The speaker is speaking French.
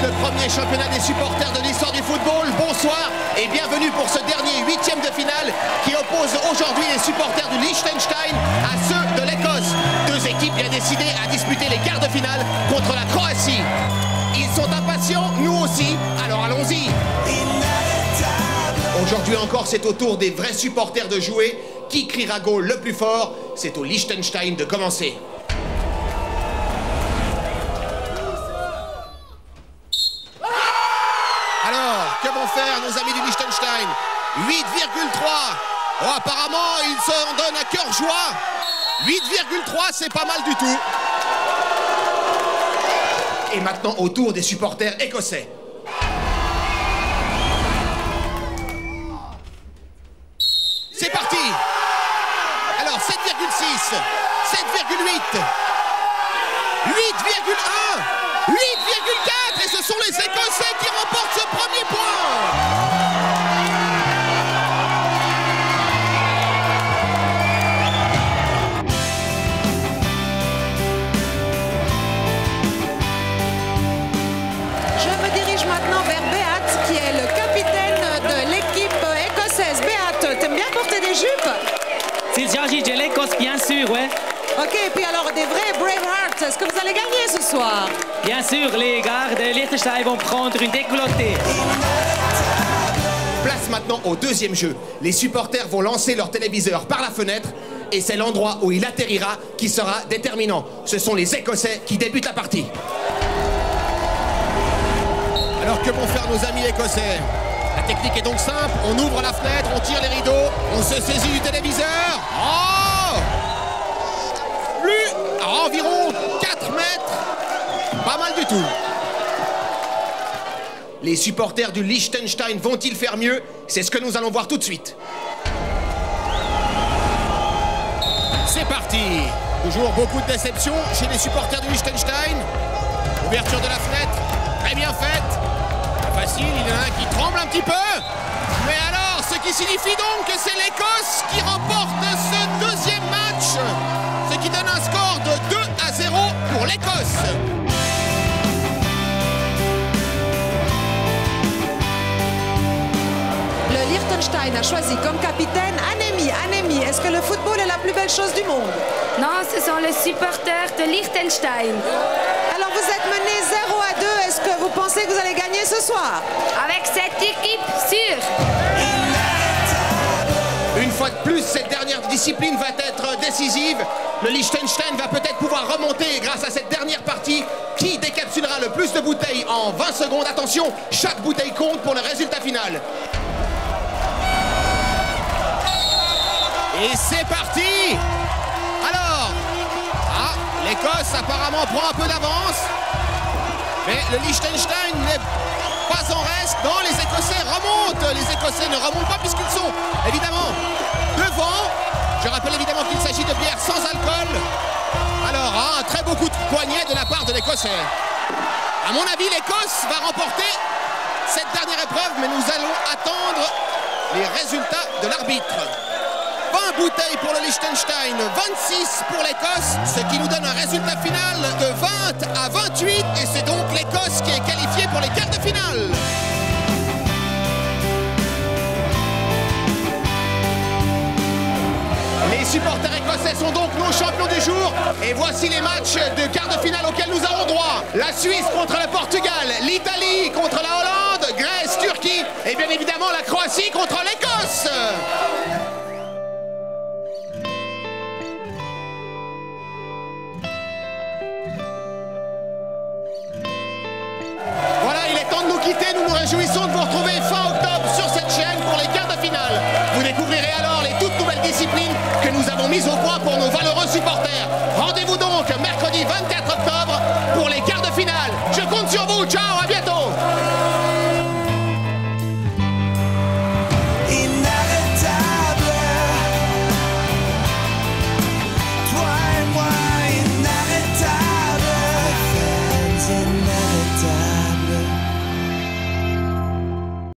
le premier championnat des supporters de l'histoire du football. Bonsoir et bienvenue pour ce dernier 8e de finale qui oppose aujourd'hui les supporters du Liechtenstein à ceux de l'Écosse. Deux équipes bien décidées à disputer les quarts de finale contre la Croatie. Ils sont impatients, nous aussi, alors allons-y. Aujourd'hui encore, c'est au tour des vrais supporters de jouer. Qui criera goal le plus fort? C'est au Liechtenstein de commencer. Alors, que vont faire nos amis du Liechtenstein? 8,3. Oh, apparemment, ils s'en donnent à cœur joie. 8,3, c'est pas mal du tout. Et maintenant, au tour des supporters écossais. C'est parti. Alors, 7,6, 7,8, 8,1, 8,4. Et ce sont les Écossais qui remportent ce premier point. Je me dirige maintenant vers Beat, qui est le capitaine de l'équipe écossaise. Beat, t'aimes bien porter des jupes? S'il s'agit de l'Écosse, bien sûr, ouais. Ok, et puis alors des vrais Bravehearts, est-ce que vous allez gagner ce soir? Bien sûr, les gars de Liechtenstein vont prendre une déculottée. Place maintenant au deuxième jeu. Les supporters vont lancer leur téléviseur par la fenêtre et c'est l'endroit où il atterrira qui sera déterminant. Ce sont les Écossais qui débutent la partie. Alors que vont faire nos amis écossais? La technique est donc simple, on ouvre la fenêtre, on tire les rideaux, on se saisit du téléviseur. Oh! Plus à environ 4 mètres. Pas mal du tout. Les supporters du Liechtenstein vont-ils faire mieux? C'est ce que nous allons voir tout de suite. C'est parti. Toujours beaucoup de déception chez les supporters du Liechtenstein. Ouverture de la fenêtre, très bien faite. Facile, il y en a un qui tremble un petit peu. Mais alors, ce qui signifie donc que c'est l'Écosse qui remporte ce deuxième match. Ce qui donne un score de 2-0 pour l'Écosse. Le Liechtenstein a choisi comme capitaine Anemi. Anemi, est-ce que le football est la plus belle chose du monde? Non, ce sont les supporters de Liechtenstein. Alors vous êtes mené 0-2, est-ce que vous pensez que vous allez gagner ce soir? Avec cette équipe, sûr. Une fois de plus, cette dernière discipline va être décisive. Le Liechtenstein va peut-être pouvoir remonter grâce à cette dernière partie. Qui décapsulera le plus de bouteilles en 20 secondes? Attention, chaque bouteille compte pour le résultat final. Et c'est parti! Alors, l'Écosse apparemment prend un peu d'avance. Mais le Liechtenstein n'est pas en reste. Non, les Écossais remontent. Les Écossais ne remontent pas puisqu'ils sont évidemment devant. Je rappelle évidemment qu'il s'agit de bière sans alcool. Alors, un très beau coup de poignet de la part de l'Écossais. À mon avis, l'Écosse va remporter cette dernière épreuve, mais nous allons attendre les résultats de l'arbitre. 20 bouteilles pour le Liechtenstein, 26 pour l'Écosse, ce qui nous donne un résultat final de 20 à 28. Et c'est donc l'Écosse qui est qualifiée pour les quarts de finale. Les supporters écossais sont donc nos champions du jour. Et voici les matchs de quart de finale auxquels nous avons droit. La Suisse contre le Portugal, l'Italie contre la Hollande, Grèce, Turquie et bien évidemment la Croatie contre l'Écosse. Nous nous réjouissons de vous retrouver fin octobre sur cette chaîne pour les quarts de finale. Vous découvrirez alors les toutes nouvelles disciplines que nous avons mises au point pour nos valeurs.